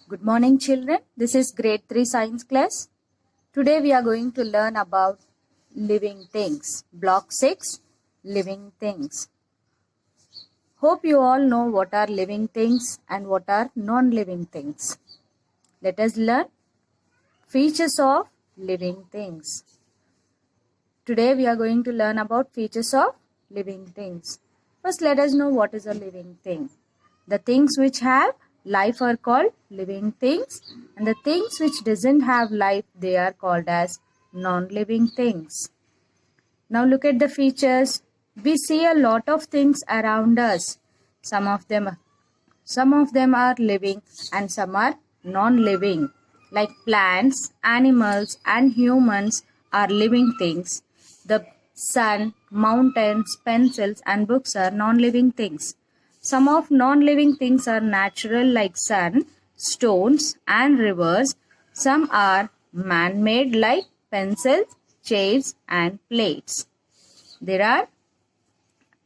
Good morning, children. This is grade 3 science class. Today we are going to learn about living things. Block 6, living things. Hope you all know what are living things and what are non-living things. Let us learn features of living things. Today we are going to learn about features of living things. First, let us know what is a living thing. The things which have life are called living things, and the things which doesn't have life, they are called as non-living things. Now look at the features. We see a lot of things around us. Some of them are living and some are non-living. Like plants, animals and humans are living things. The sun, mountains, pencils and books are non-living things. Some of non-living things are natural like sun, stones and rivers. Some are man-made like pencils, chairs and plates. There are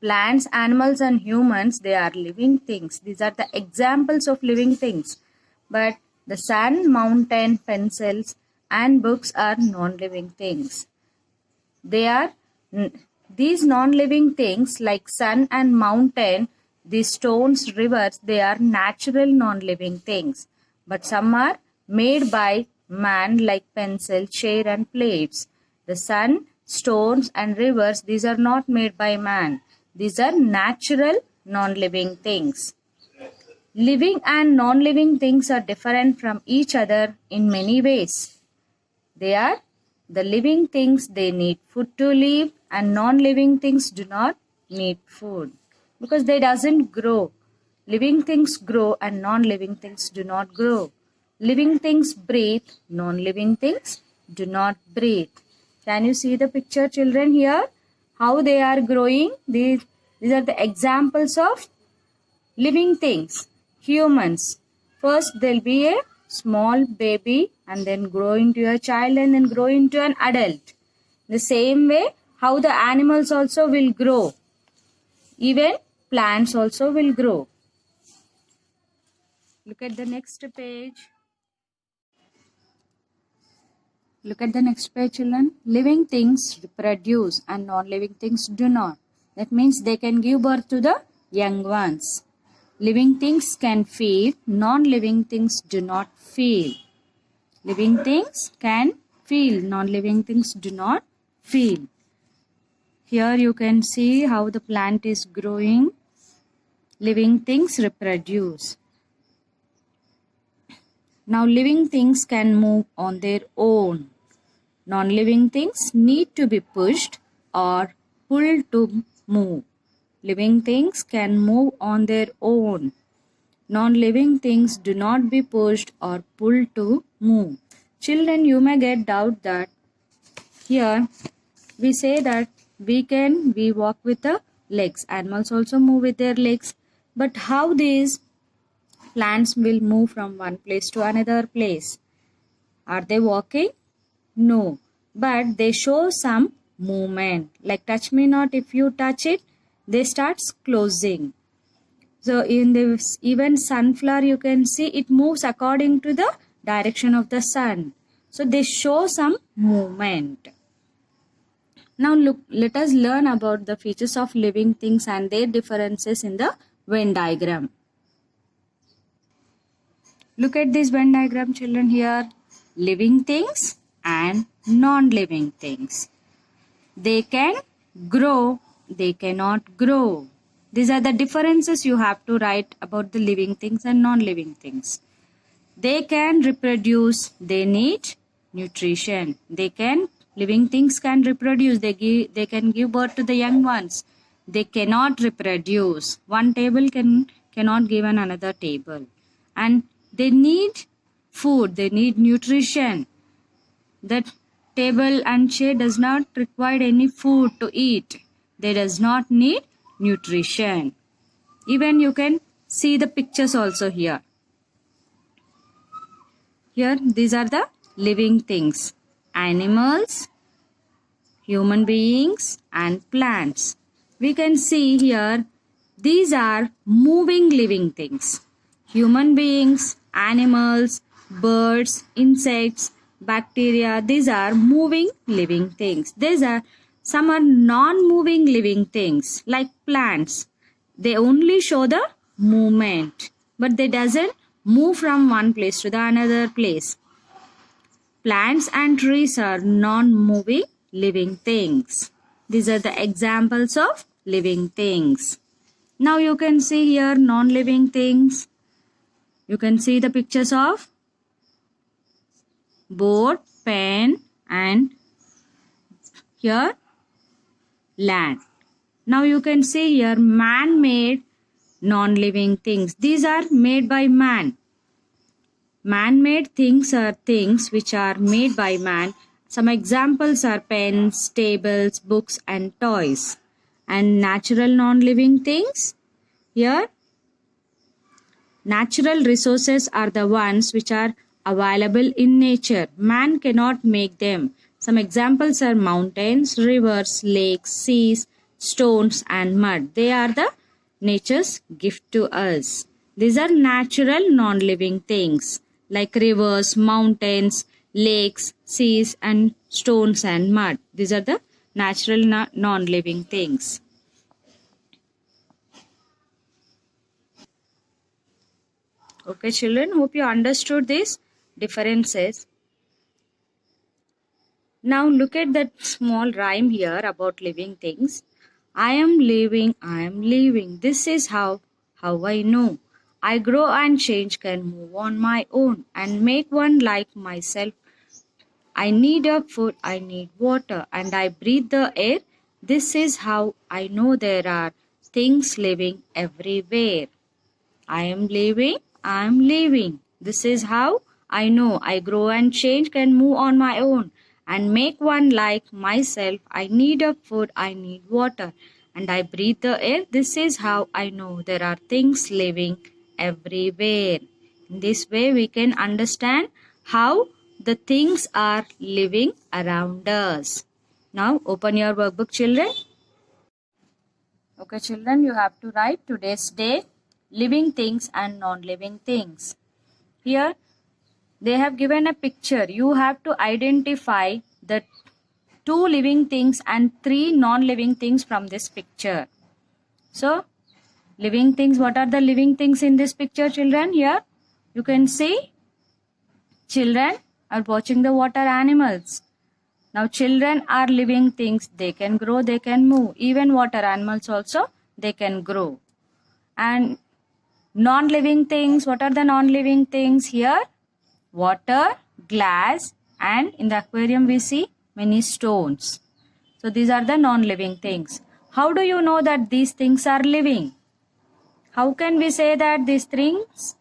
plants, animals and humans, they are living things. These are the examples of living things. But the sun, mountain, pencils and books are non-living things. These non-living things like sun and mountain, these stones, rivers, they are natural non-living things. But some are made by man like pencil, chair and plates. The sun, stones and rivers, these are not made by man. These are natural non-living things. Living and non-living things are different from each other in many ways. The living things, they need food to live, and non-living things do not need food because they doesn't grow. Living things grow and non-living things do not grow. Living things breathe, non-living things do not breathe. Can you see the picture, children, here? How they are growing? These are the examples of living things. Humans. First, there will be a small baby and then grow into a child and then grow into an adult. The same way, how the animals also will grow. Even plants also will grow. Look at the next page. Look at the next page, children. Living things reproduce and non-living things do not. That means they can give birth to the young ones. Living things can feel, non-living things do not feel. Living things can feel, non-living things do not feel. Here you can see how the plant is growing. Living things reproduce. Now living things can move on their own. Non-living things need to be pushed or pulled to move. Living things can move on their own. Non-living things do not be pushed or pulled to move. Children, you may get doubt that here we say that we walk with the legs. Animals also move with their legs. But how these plants will move from one place to another place? Are they walking? No. But they show some movement. Like touch me not, if you touch it, they start closing. So in this even sunflower, you can see it moves according to the direction of the sun. So they show some movement. Now look, let us learn about the features of living things and their differences in the Venn diagram. Look at this Venn diagram, children, here. Living things and non-living things. They can grow, they cannot grow. These are the differences you have to write about the living things and non-living things. They can reproduce, they need nutrition. Living things can reproduce, they can give birth to the young ones. They cannot reproduce. One table cannot give another table. And they need food, they need nutrition. That table and chair does not require any food to eat. They does not need nutrition. Even you can see the pictures also here. Here, these are the living things. Animals, human beings and plants. We can see here, these are moving living things. Human beings, Animals, birds, insects, bacteria, these are moving living things. Some are non-moving living things like plants. They only show the movement, but they doesn't move from one place to the another place. Plants and trees are non-moving living things. These are the examples of living things. Now you can see here non-living things. You can see the pictures of board, pen, and here land. Now you can see here man-made non-living things. These are made by man. Man-made things are things which are made by man. Some examples are pens, tables, books, and toys. And natural non-living things, here natural resources are the ones which are available in nature. Man cannot make them. Some examples are mountains, rivers, lakes, seas, stones, and mud. They are the nature's gift to us. These are natural non-living things like rivers, mountains, lakes, seas, and stones and mud. These are the natural non-living things. Okay, children, hope you understood these differences. Now look at that small rhyme here about living things. I am living, I am living. This is how I know. I grow and change, can move on my own and make one like myself. I need a food, I need water, and I breathe the air. This is how I know there are things living everywhere. I am living, I am living. This is how I know I grow and change, can move on my own and make one like myself. I need a food, I need water, and I breathe the air. This is how I know there are things living everywhere. In this way, we can understand how the things are living around us. Now, open your workbook, children. Okay, children, you have to write today's day, living things and non-living things. Here, they have given a picture. You have to identify the 2 living things and 3 non-living things from this picture. So, living things, what are the living things in this picture, children? Here, you can see children are watching the water animals. Now, children are living things. They can grow, they can move. Even water animals also, they can grow. And non-living things, what are the non-living things here? Water, glass, and in the aquarium we see many stones. So these are the non-living things. How do you know that these things are living? How can we say that these things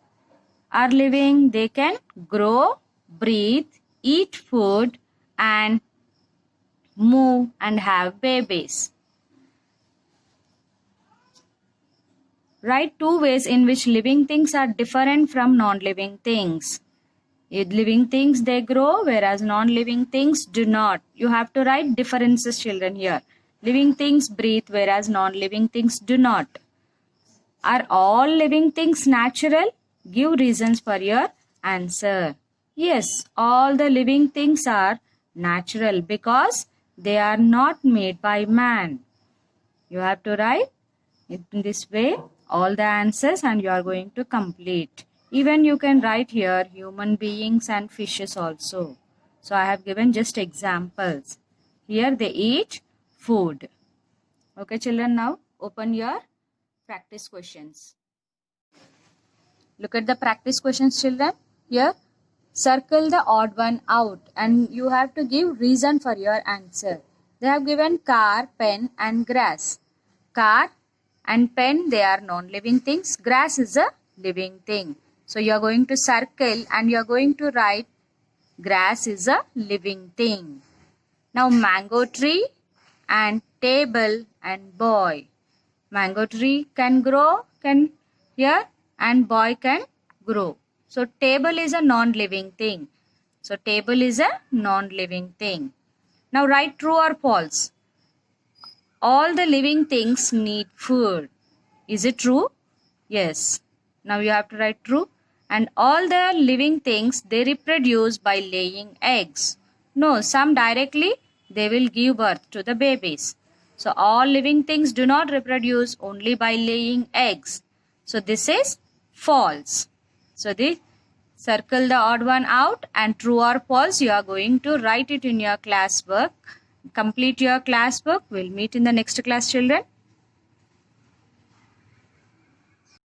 are living? They can grow, breathe, eat food, and move and have babies. Write 2 ways in which living things are different from non-living things. Living things, they grow, whereas non-living things do not. You have to write differences, children, here. Living things breathe, whereas non-living things do not. Are all living things natural? Give reasons for your answer. Yes, all the living things are natural because they are not made by man. You have to write in this way all the answers and you are going to complete. Even you can write here human beings and fishes also. So I have given just examples. Here they eat food. Okay, children, now open your practice questions. Look at the practice questions, children. Here, circle the odd one out and you have to give reason for your answer. They have given car, pen, and grass. Car and pen, they are non-living things. Grass is a living thing. So you are going to circle and you are going to write grass is a living thing. Now mango tree and table and boy. Mango tree can grow, can here, and boy can grow. So table is a non-living thing. So table is a non-living thing. Now write true or false. All the living things need food. Is it true? Yes. Now you have to write true. And all the living things, they reproduce by laying eggs. No, some directly they will give birth to the babies. So all living things do not reproduce only by laying eggs. So this is false. So the circle the odd one out, and true or false you are going to write it in your class work. Complete your class work. We'll meet in the next class, children.